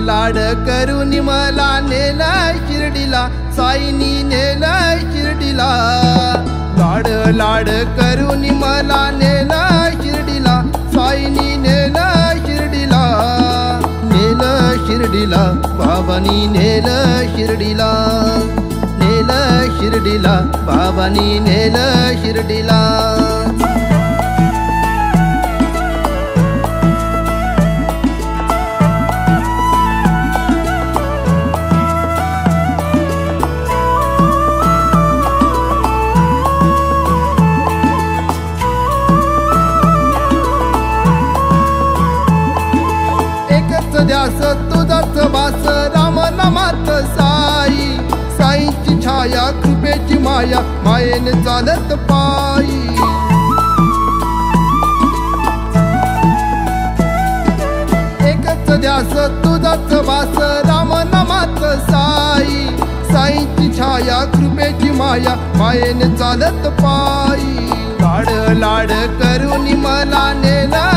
लाड करून मला नेलं शिर्डीला, साईनी नेलं शिर्डीला। लाड लाड करून मला नेलं शिर्डीला, साईनी नेलं शिर्डीला। नेलं शिर्डीला बाबांनी नेलं शिर्डीला, नेलं शिर्डीला बाबांनी नेलं शिर्डीला। ध्यास तुझाच वास राम नामात साई, साईंची छाया कृपेची माया मायेने चालत पायी। एकच ध्यास तुझाच वास राम नामात साई, साईंची छाया कृपेची माया मायेने चालत पायी। लाड लाड करून मला नेला